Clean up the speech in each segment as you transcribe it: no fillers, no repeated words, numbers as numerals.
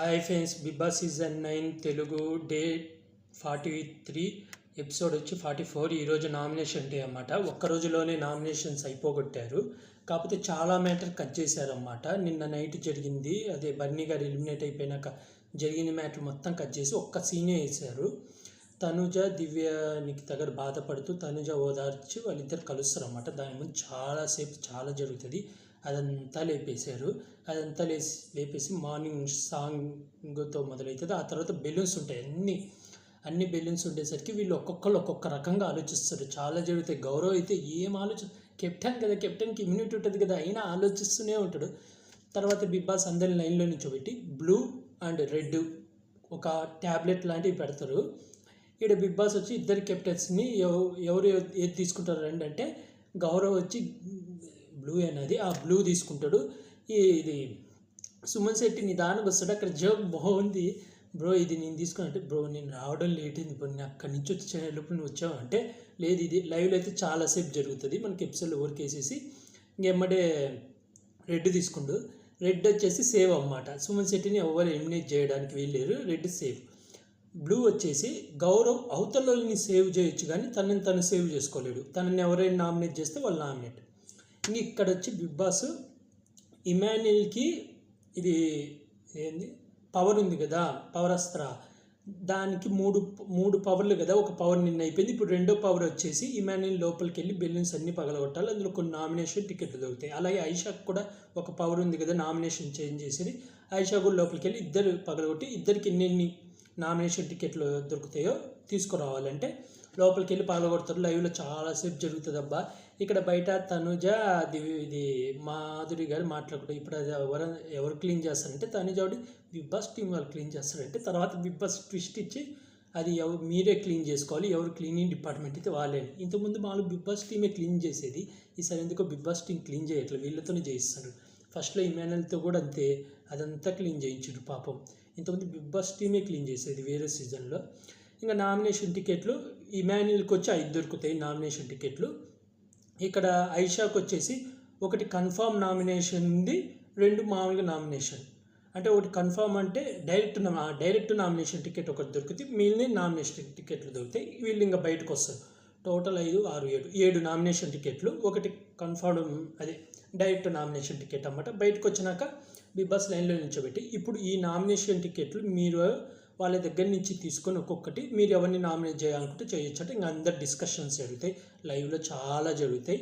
Hi friends, Bigg Boss season 9 Telugu day 43 episode వచ్చి 44. ఈరోజు nomination day అన్నమాట. ఒక్క రోజులోనే నామినేషన్స్ అయిపోగొట్టారు. కాకపోతే చాలా మ్యాటర్ కట్ చేశారన్నమాట. నిన్న నైట్ జరిగింది, అదే బన్నీ గారు ఎలిమినేట్ అయిపోయినాక జరిగిన మ్యాటర్ మొత్తం కట్ చేసి ఒక్క సీనే వేశారు. తనుజ దివ్య నిఖిత గారు బాధపడుతూ తనుజ ఓదార్చి వాళ్ళిద్దరు కలుస్తారు అన్నమాట. దాని ముందు చాలాసేపు చాలా జరుగుతుంది. అదంతా లేపేశారు. అదంతా లేపేసి మార్నింగ్ సాంగ్తో మొదలవుతుంది. ఆ తర్వాత బెలూన్స్ ఉంటాయి, అన్ని బెలూన్స్ ఉండేసరికి వీళ్ళు ఒక్కొక్కరు ఒక్కొక్క రకంగా ఆలోచిస్తారు. చాలా జరుగుతాయి. గౌరవ్ అయితే ఏం కెప్టెన్ కదా, కెప్టెన్కి ఇమ్యూనిటీ ఉంటుంది కదా, అయినా ఆలోచిస్తూనే ఉంటాడు. తర్వాత బిగ్ బాస్ అందరిని లైన్లో నిల్చోబెట్టి బ్లూ అండ్ రెడ్ ఒక ట్యాబ్లెట్ లాంటివి పెడతారు. ఇక్కడ బిగ్ బాస్ వచ్చి ఇద్దరు కెప్టెన్స్ని ఎవరు ఏది తీసుకుంటారు రండి అంటే గౌరవ్ వచ్చి బ్లూ అనేది ఆ బ్లూ తీసుకుంటాడు. ఇది సుమన్ శెట్టి నిదానికి వస్తాడు. అక్కడ జోక్ బాగుంది. బ్రో ఇది నేను తీసుకున్నట్టు, బ్రో నేను రావడం లేట్ అయింది బ్రో, నేను అక్కడి నుంచి వచ్చేలోపు నువ్వు వచ్చావు అంటే, లేదు ఇది లైవ్లో అయితే చాలాసేపు జరుగుతుంది, మనకి ఎపిసోడ్లో వర్క్ వేసేసి ఇంకెమ్మడే రెడ్ తీసుకుండు. రెడ్ వచ్చేసి సేవ్ అన్నమాట. సుమన్ శెట్టిని ఎవరు ఎలిమినేట్ చేయడానికి వీల్లేరు, రెడ్ సేవ్. బ్లూ వచ్చేసి గౌరవ్ అవతలని సేవ్ చేయొచ్చు కానీ తను సేవ్ చేసుకోలేడు. తనని ఎవరైనా నామినేట్ చేస్తే వాళ్ళు నామినేట్. ఇంక ఇక్కడ వచ్చి బిగ్ బాస్ ఇమాన్యుయల్కి ఇది ఏంది పవర్ ఉంది కదా, పవర్ అస్త్ర, దానికి మూడు పవర్లు కదా, ఒక పవర్ నిన్న అయిపోయింది. ఇప్పుడు రెండో పవర్ వచ్చేసి ఇమాన్యుయల్ లోపలికి వెళ్ళి బెలూన్స్ అన్ని పగలగొట్టాలి. అందులో కొన్ని నామినేషన్ టికెట్లు దొరుకుతాయి. అలాగే ఐషాకు కూడా ఒక పవర్ ఉంది కదా, నామినేషన్ చేంజ్ చేసేది. ఐషా కూడా లోపలికి వెళ్ళి ఇద్దరు పగలగొట్టి ఇద్దరికి ఎన్ని నామినేషన్ టికెట్లు దొరుకుతాయో తీసుకురావాలంటే లోపలికి వెళ్ళి పగలగొడతారు. లైవ్లో చాలాసేపు జరుగుతుంది అబ్బా. ఇక్కడ బయట తనుజ ఇది మాధురి గారు మాట్లాడుకుంటారు. ఇప్పుడు అది ఎవరు క్లీన్ చేస్తారంటే తనుజ బిగ్ బాస్ టీం వాళ్ళు క్లీన్ చేస్తారంటే, తర్వాత బిగ్ బాస్ ట్విస్ట్ ఇచ్చి అది మీరే క్లీన్ చేసుకోవాలి, ఎవరు క్లీనింగ్ డిపార్ట్మెంట్ అయితే వాళ్ళే. ఇంతకుముందు మామూలు బిగ్ బాస్ టీమే క్లీన్ చేసేది, ఈసారి ఎందుకో బిగ్ బాస్ టీం క్లీన్ చేయట్లేదు, వీళ్ళతోనే చేయిస్తారు. ఫస్ట్లో ఇమాన్యుయల్తో కూడా అంతే, అదంతా క్లీన్ చేయించారు పాపం. ఇంతకుముందు బిగ్ బాస్ టీమే క్లీన్ చేసేది వేరే సీజన్లో. ఇంకా నామినేషన్ టికెట్లు ఇమాన్యుయల్కి వచ్చి 5 దొరుకుతాయి నామినేషన్ టికెట్లు. ఇక్కడ ఐషాకు వచ్చేసి ఒకటి కన్ఫామ్ నామినేషన్ ఉంది, 2 మామూలుగా నామినేషన్. అంటే ఒకటి కన్ఫామ్ అంటే డైరెక్ట్ నామినేషన్ టికెట్ ఒకటి దొరుకుతుంది, మిగిలిన నామినేషన్ టికెట్లు దొరుకుతాయి. వీళ్ళు ఇంకా బయటకు వస్తారు. టోటల్ 5, 6, 7 నామినేషన్ టికెట్లు, ఒకటి కన్ఫర్మ్ అదే డైరెక్ట్ నామినేషన్ టికెట్ అన్నమాట. బయటకు వచ్చినాక బిగ్ బాస్ లైన్లో నిల్చోబెట్టి ఇప్పుడు ఈ నామినేషన్ టికెట్లు మీరు వాళ్ళ దగ్గర నుంచి తీసుకొని ఒక్కొక్కటి మీరు ఎవరిని నామినేట్ చేయాలనుకుంటే చేయొచ్చు అంటే ఇంకా అందరు డిస్కషన్స్ జరుగుతాయి. లైవ్లో చాలా జరుగుతాయి.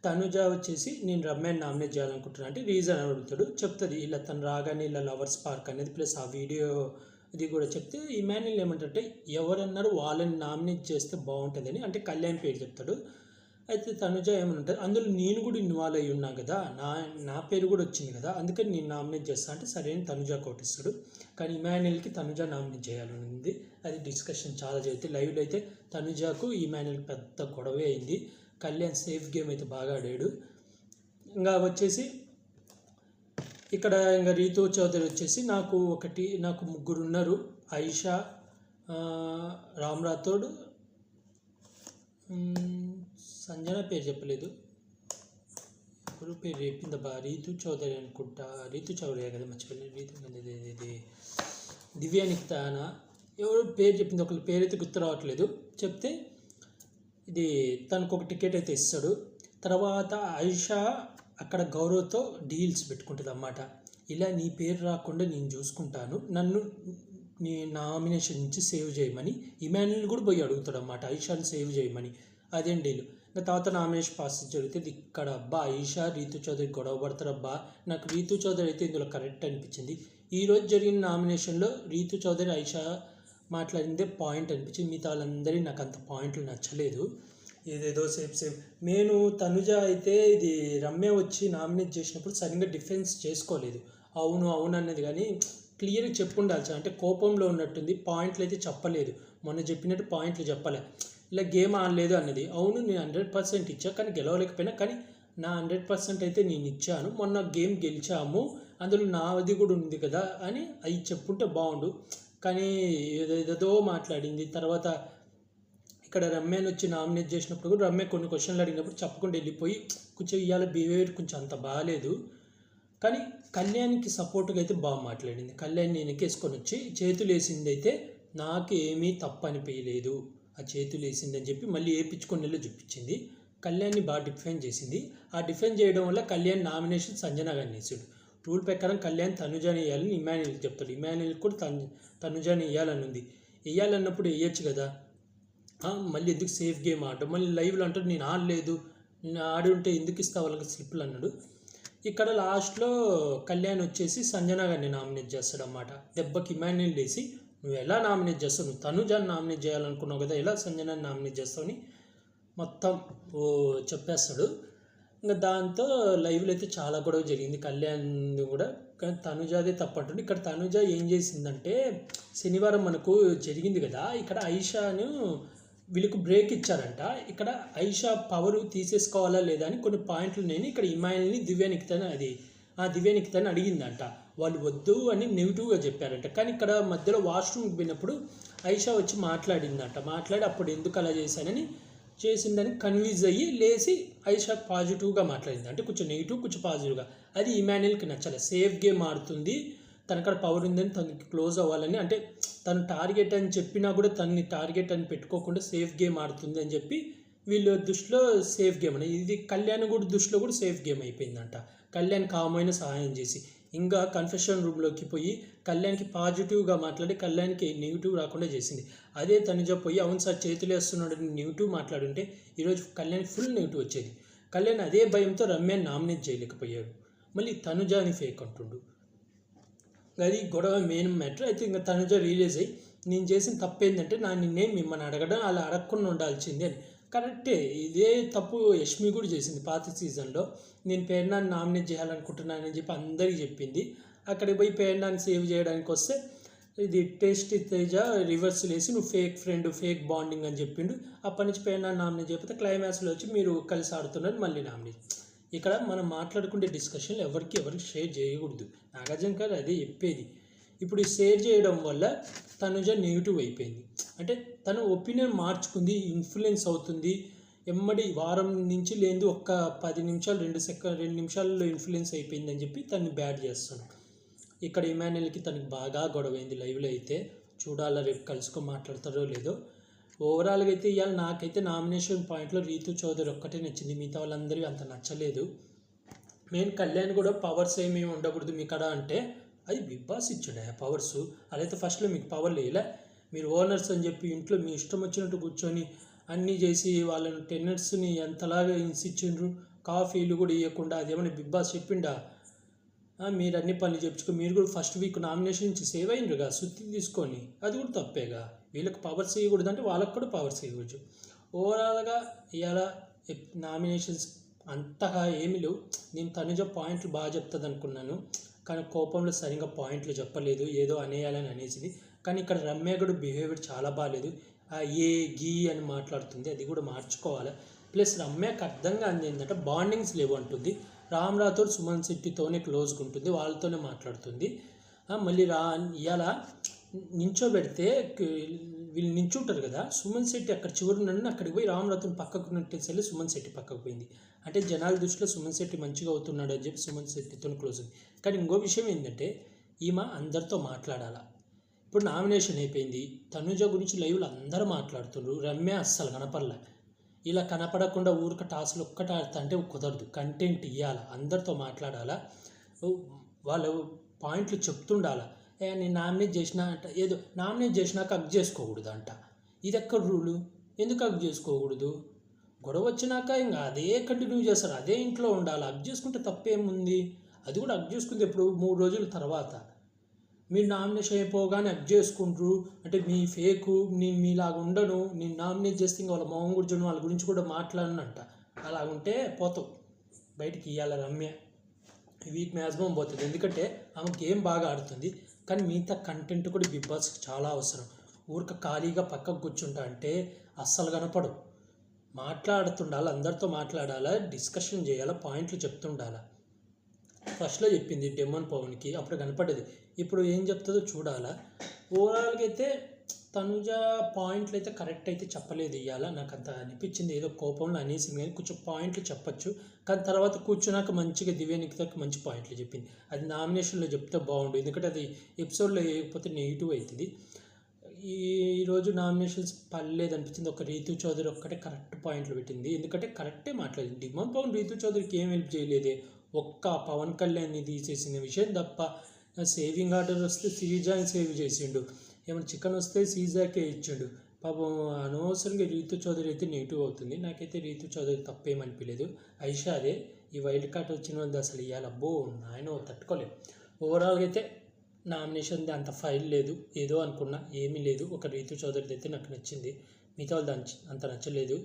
తనుజ వచ్చేసి నేను రమ్యాని నామినేట్ చేయాలనుకుంటున్నాను అంటే రీజన్ అడుగుతాడు, చెప్తుంది ఇలా తను రాగానే ఇలా లవర్స్ పార్క్ అనేది ప్లస్ ఆ వీడియో ఇది కూడా చెప్తే ఇమాన్యుయల్ ఏమంటే ఎవరన్నారు వాళ్ళని నామినేట్ చేస్తే బాగుంటుందని అంటే కళ్యాణ్ పేరు చెప్తాడు. అయితే తనుజ ఏమనుంటుంది, అందులో నేను కూడా ఇన్వాల్వ్ అయ్యి ఉన్నా కదా, నా పేరు కూడా వచ్చింది కదా, అందుకని నేను నామినేట్ చేస్తాను అంటే సరే అని తనుజ కోటిస్తాడు. కానీ ఇమాన్యుయల్కి తనుజ నామినేట్ చేయాలని ఉంది. అది డిస్కషన్ చాలా జరుగుతుంది. లైవ్లో అయితే తనుజకు ఇమాన్యుయల్కి పెద్ద గొడవే అయింది. కళ్యాణ్ సేఫ్ గేమ్ అయితే బాగా ఆడాడు. ఇంకా వచ్చేసి ఇక్కడ ఇంకా రీతు చౌదరి వచ్చేసి నాకు ముగ్గురు ఉన్నారు, ఐషా, రామ్ రాథోడ్, సంజన పేరు చెప్పలేదు, ఎవరు పేరు చెప్పిందబ్బా, రీతు చౌదరి అనుకుంటా, రీతు చౌదరి కదా, మర్చిపోలేదు. ఇది దివ్య నిఖితానా ఎవరు పేరు చెప్పింది, ఒకరి పేరు అయితే గుర్తు రావట్లేదు. చెప్తే ఇది తనకు ఒక టికెట్ అయితే ఇస్తాడు. తర్వాత ఐషా అక్కడ గౌరవ్తో డీల్స్ పెట్టుకుంటుంది అన్నమాట. ఇలా నీ పేరు రాకుండా నేను చూసుకుంటాను, నన్ను నీ నామినేషన్ నుంచి సేవ్ చేయమని ఇమాన్యుయల్ కూడా పోయి అడుగుతాడు అన్నమాట, ఐషాని సేవ్ చేయమని. అదేం డీల్. ఇంకా తర్వాత నామినేషన్ ప్రాసెస్ జరుగుతుంది. ఇక్కడ అబ్బా ఐషా రీతు చౌదరి గొడవ పడతారు అబ్బా. నాకు రీతు చౌదరి అయితే ఇందులో కరెక్ట్ అనిపించింది. ఈరోజు జరిగిన నామినేషన్లో రీతు చౌదరి ఐషా మాట్లాడిందే పాయింట్ అనిపించింది. మిగతా వాళ్ళందరినీ నాకు అంత పాయింట్లు నచ్చలేదు. ఏదేదో సేఫ్ నేను తనుజ అయితే ఇది రమ్య వచ్చి నామినేట్ చేసినప్పుడు సరిగ్గా డిఫెన్స్ చేసుకోలేదు. అవును అనేది కానీ క్లియర్గా చెప్పుండాల్సి, అంటే కోపంలో ఉన్నట్టుంది, పాయింట్లు అయితే చెప్పలేదు. మొన్న చెప్పినట్టు పాయింట్లు చెప్పలే, ఇలా గేమ్ ఆడలేదు అన్నది. అవును నేను 100% ఇచ్చా కానీ గెలవలేకపోయినా, కానీ నా 100% అయితే నేను ఇచ్చాను, మొన్న గేమ్ గెలిచాము, అందులో నాది కూడా ఉంది కదా అని అవి చెప్పుంటే బాగుండు. కానీ ఏదేదో మాట్లాడింది. తర్వాత ఇక్కడ రమ్యని వచ్చి నామినేట్ చేసినప్పుడు కూడా రమ్య కొన్ని క్వశ్చన్లు అడిగినప్పుడు చెప్పకుండా వెళ్ళిపోయి కొంచెం ఇవాళ బిహేవియర్ కొంచెం అంత బాగాలేదు. కానీ కళ్యాణ్కి సపోర్ట్గా అయితే బాగా మాట్లాడింది. కళ్యాణ్ వెనకేసుకొని వచ్చి చేతులు వేసింది అయితే నాకు ఏమీ తప్పు అనిపించలేదు, ఆ చేతులు వేసిందని చెప్పి మళ్ళీ వేయించుకొని వెళ్ళి చూపించింది. కళ్యాణ్ని బాగా డిఫెండ్ చేసింది. ఆ డిఫెండ్ చేయడం వల్ల కళ్యాణ్ నామినేషన్ సంజన గారిని వేసాడు. రూల్ ప్రకారం కళ్యాణ్ తనుజాని వేయాలని ఇమాన్యుల్కి చెప్తాడు. ఇమాన్యుల్ కూడా తనుజాని వేయాలని ఉంది. వేయాలన్నప్పుడు వేయచ్చు కదా, మళ్ళీ ఎందుకు సేఫ్ గేమ్ ఆడడం, మళ్ళీ లైవ్లో అంటాడు నేను ఆడలేదు, నేను ఆడి ఉంటే ఎందుకు ఇస్తా వాళ్ళకి స్లిప్లు అన్నాడు. ఇక్కడ లాస్ట్లో కళ్యాణ్ వచ్చేసి సంజన గారిని నామినేట్ చేస్తాడు అన్నమాట. దెబ్బకి ఇమాన్యుల్ వేసి నువ్వు ఎలా నామినేట్ చేస్తావు, నువ్వు తనుజాని నామినేట్ చేయాలనుకున్నావు కదా, ఎలా సంజనాని నామినేట్ చేస్తావని మొత్తం చెప్పేస్తాడు. ఇంకా దాంతో లైవ్లో అయితే చాలా గొడవ జరిగింది. కళ్యాణ్ కూడా కానీ తనుజాదే తప్పంటుంది. ఇక్కడ తనుజ ఏం చేసిందంటే శనివారం మనకు జరిగింది కదా, ఇక్కడ ఐషాను వీళ్ళకు బ్రేక్ ఇచ్చారంట. ఇక్కడ ఐషా పవర్ తీసేసుకోవాలా లేదా అని కొన్ని పాయింట్లు నేను ఇక్కడ ఇమాయిల్ని దివ్యానికితని అడిగిందంట. వాళ్ళు వద్దు అని నెగిటివ్గా చెప్పారంట. కానీ ఇక్కడ మధ్యలో వాష్రూమ్కి పోయినప్పుడు ఐషా వచ్చి మాట్లాడి అప్పుడు ఎందుకు అలా చేసిందని కన్విన్స్ అయ్యి లేచి ఐషా పాజిటివ్గా మాట్లాడింది. అంటే కొంచెం నెగిటివ్ కొంచెం పాజిటివ్గా. అది ఇమాన్యుల్కి నచ్చలేదు. సేఫ్ గేమ్ ఆడుతుంది, తనక్కడ పవర్ ఉందని తనకి క్లోజ్ అవ్వాలని, అంటే తను టార్గెట్ అని చెప్పినా కూడా తనని టార్గెట్ అని పెట్టుకోకుండా సేఫ్ గేమ్ ఆడుతుంది అని చెప్పి వీళ్ళ దృష్టిలో సేఫ్ గేమ్ అని. ఇది కళ్యాణ్ కూడా దృష్టిలో కూడా సేఫ్ గేమ్ అయిపోయిందంట. కళ్యాణ్ కామైన సహాయం చేసి ఇంకా కన్ఫెషన్ రూమ్లోకి పోయి కళ్యాణ్కి పాజిటివ్గా మాట్లాడి కళ్యాణ్కి నెగిటివ్ రాకుండా చేసింది. అదే తనుజ పోయి అవును సార్ చేతులు వేస్తున్నాడు నెగిటివ్ మాట్లాడుంటే ఈరోజు కళ్యాణ్ ఫుల్ నెగిటివ్ వచ్చేది. కళ్యాణ్ అదే భయంతో రమ్యాన్ని నామినేట్ చేయలేకపోయాడు. మళ్ళీ తనుజాని ఫేక్ అంటుండు. అది గొడవ మెయిన్ మ్యాటర్. అయితే ఇంకా తనుజ రియలైజ్ అయ్యి నేను చేసిన తప్పు ఏంటంటే నిన్నేం మిమ్మల్ని అడగడం అలా అడగకుండా ఉండాల్సిందే అని. కరెక్టే, ఇదే తప్పు యష్మి కూడా చేసింది పాత సీజన్లో. నేను పేర్నాన్ని నామినేట్ చేయాలనుకుంటున్నానని చెప్పి అందరికీ చెప్పింది. అక్కడికి పోయి పేర్నాన్ని సేవ్ చేయడానికి వస్తే ఇది టేస్ట్ తేజ రివర్స్ వేసి నువ్వు ఫేక్ ఫ్రెండ్ ఫేక్ బాండింగ్ అని చెప్పిండు. అప్పటి నుంచి పేర్నాన్ని నామినేట్ చేయకపోతే క్లైమాక్స్లో వచ్చి మీరు కలిసి ఆడుతున్నారు మళ్ళీ నామినేట్. ఇక్కడ మనం మాట్లాడుకుంటే డిస్కషన్లు ఎవరికి షేర్ చేయకూడదు. నాగార్జున గారు అదే చెప్పేది. ఇప్పుడు షేర్ చేయడం వల్ల తనుజ నెగిటివ్ అయిపోయింది. అంటే తన ఒపీనియన్ మార్చుకుంది, ఇన్ఫ్లుయెన్స్ అవుతుంది. ఎమ్మడి వారం నుంచి లేదు ఒక్క 10 నిమిషాలు 2 నిమిషాల్లో ఇన్ఫ్లుయెన్స్ అయిపోయిందని చెప్పి తను బ్యాడ్ చేస్తాను. ఇక్కడ ఇమాన్యుల్కి తనకి బాగా గొడవైంది లైవ్లో. అయితే చూడాలా రేపు కలుసుకొని మాట్లాడతారో లేదో. ఓవరాల్గా అయితే ఇవాళ నాకైతే నామినేషన్ పాయింట్లో రీతు చౌదరి ఒక్కటే నచ్చింది, మిగతా వాళ్ళందరికీ అంత నచ్చలేదు. మెయిన్ కళ్యాణ్ కూడా పవర్స్ ఏమీ ఉండకూడదు మీ కాడ అంటే అది బిగ్ బాస్ ఇచ్చాడు ఆ పవర్స్. అదైతే ఫస్ట్లో మీకు పవర్ లేలే, మీరు ఓనర్స్ అని చెప్పి ఇంట్లో మీ ఇష్టం వచ్చినట్టు కూర్చొని అన్నీ చేసి వాళ్ళని టెనర్స్ని ఎంతలాగా హింసించిండ్రు, కాఫీలు కూడా ఇవ్వకుండా. అదేమన్నా బిగ్ బాస్ చెప్పిండా? మీరు అన్ని పనులు చెప్పుకో. మీరు కూడా ఫస్ట్ వీక్ నామినేషన్ నుంచి సేవ్ అయినరుగా సుత్తి తీసుకొని, అది కూడా తప్పేగా. వీళ్ళకి పవర్స్ ఇవ్వకూడదు అంటే వాళ్ళకి కూడా పవర్స్ ఇవ్వచ్చు. ఓవరాల్గా ఇవాళ నామినేషన్స్ అంతగా ఏమీ లేవు. నేను తనుజ పాయింట్లు బాగా చెప్తుంది అనుకున్నాను, కానీ కోపంలో సరిగ్గా పాయింట్లు చెప్పలేదు, ఏదో అనేయాలని అనేసింది. కానీ ఇక్కడ రమ్య కూడా బిహేవియర్ చాలా బాగాలేదు. ఏ గీ అని మాట్లాడుతుంది, అది కూడా మార్చుకోవాలి. ప్లస్ రమ్యకు అర్థంగా అంది ఏంటంటే బాండింగ్స్ లేవు అంటుంది. రామ్ రాథోడ్ సుమన్ శెట్టితోనే క్లోజ్గా ఉంటుంది, వాళ్ళతోనే మాట్లాడుతుంది. మళ్ళీ ఇవాళ నించోబెడితే వీళ్ళు నించుంటారు కదా, సుమన్ శెట్టి అక్కడ చివరి అక్కడికి పోయి రామ్ రాథోడ్ పక్కకు నెట్టేసరి సుమన్ శెట్టి పక్కకు పోయింది. అంటే జనాల దృష్టిలో సుమన్ శెట్టి మంచిగా అవుతున్నాడు అని చెప్పి సుమన్ శెట్టితో క్లోజ్ ఉంది. కానీ ఇంకో విషయం ఏంటంటే ఈమె అందరితో మాట్లాడాలా. ఇప్పుడు నామినేషన్ అయిపోయింది, తనుజ గురించి లైవ్లో అందరూ మాట్లాడుతున్నారు, రమ్య అస్సలు కనపడలే. ఇలా కనపడకుండా ఊరిక టాస్క్లు ఒక్కటి ఆడుతుంటే కుదరదు. కంటెంట్ ఇవ్వాలా, అందరితో మాట్లాడాలా, వాళ్ళు పాయింట్లు చెప్తుండాలా. నేను నామినేట్ చేసినా అంట, ఏదో నామినేట్ చేసినాక అగ్ చేసుకోకూడదు అంట. ఇది ఎక్కడ రూలు? ఎందుకు అగ్ చేసుకోకూడదు? గొడవ వచ్చినాక ఇంకా అదే కంటిన్యూ చేస్తారు, అదే ఇంట్లో ఉండాలి. అగ్ చేసుకుంటే తప్పేముంది? అది కూడా అగ్ చేసుకుంటే ఎప్పుడు 3 రోజుల తర్వాత. మీరు నామినేషన్ అయిపోగానే అగ్ చేసుకుంటారు అంటే మీ ఫేకు, నేను మీలాగా ఉండను, నేను నామినేట్ చేస్తే ఇంకా వాళ్ళ మొహం గురించి వాళ్ళ గురించి కూడా మాట్లాడనంట. అలాగుంటే పోతావు బయటికి. ఇవ్వాలి రమ్య వీక్ మ్యాక్సిమం పోతుంది, ఎందుకంటే ఆమె గేమ్ బాగా ఆడుతుంది. కానీ మిగతా కంటెంట్ కూడా బిగ్ బాస్కి చాలా అవసరం. ఊరిక ఖాళీగా పక్కకు కూర్చుంటా అంటే అస్సలు కనపడు. మాట్లాడుతుండాలి, అందరితో మాట్లాడాలా, డిస్కషన్ చేయాలా, పాయింట్లు చెప్తుండాలా. ఫస్ట్లో చెప్పింది డెమన్ పవన్కి, అప్పుడు కనపడేది. ఇప్పుడు ఏం చెప్తుందో చూడాలా. ఓవరాల్గా అయితే తనుజ పాయింట్లు అయితే కరెక్ట్ అయితే చెప్పలేదు ఇవాళ. నాకు అంత అనిపించింది, ఏదో కోపంలో అనేసింది కానీ కొంచెం పాయింట్లు చెప్పచ్చు. కానీ తర్వాత కూర్చున్నాక మంచిగా దివ్య నిఖితకి మంచి పాయింట్లు చెప్పింది. అది నామినేషన్లో చెప్తే బాగుండు, ఎందుకంటే అది ఎపిసోడ్లో వేయకపోతే నెగిటివ్ అవుతుంది. ఈరోజు నామినేషన్స్ పర్లేదు అనిపించింది. ఒక రీతు చౌదరి ఒక్కటే కరెక్ట్ పాయింట్లు పెట్టింది, ఎందుకంటే కరెక్టే మాట్లాడింది. డిమాండ్ పవన్ రీతు చౌదరికి ఏం హెల్ప్ చేయలేదే, ఒక్క పవన్ కళ్యాణ్ని తీసేసిన విషయం తప్ప. సేవింగ్ ఆర్డర్ వస్తే శ్రీజాని సేవ్ చేసిండు, ఏమైనా చికెన్ వస్తే సీజాకే ఇచ్చిండు. పాపం అనవసరంగా రీతు చౌదరి అయితే నెగిటివ్ అవుతుంది. నాకైతే రీతు చౌదరి తప్పేమనిపించలేదు. ఐషా అదే ఈ వైల్డ్ కార్డ్ వచ్చిన వాళ్ళు అసలు ఇవాళ అబ్బో నాయన తట్టుకోలేదు. ఓవరాల్గా అయితే నామినేషన్ అంత ఫైల్ లేదు, ఏదో అనుకున్నా ఏమీ లేదు. ఒక రీతు చౌదరిది అయితే నాకు నచ్చింది, మిగతా వాళ్ళు అంత నచ్చలేదు.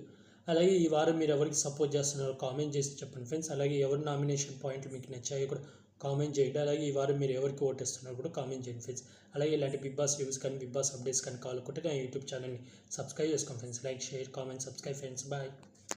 అలాగే ఈ వారం మీరు ఎవరికి సపోర్ట్ చేస్తున్నారో కామెంట్ చేసి చెప్పండి ఫ్రెండ్స్. అలాగే ఎవరు నామినేషన్ పాయింట్లు మీకు నచ్చాయో కూడా కామెంట్ చేయండి. అలాగే ఈ వారం మీరు ఎవరికి ఓటేస్తున్నారో కూడా కామెంట్ చేయండి ఫ్రెండ్స్. అలాగే ఇలాంటి బిగ్ బాస్ రివ్యూస్ కానీ బిగ్ బాస్ అప్డేట్స్ కానీ కావాలనుకుంటే నా యూట్యూబ్ ఛానల్ని సబ్స్క్రైబ్ చేసుకోండి friends. Like, share, comment, subscribe friends. Bye.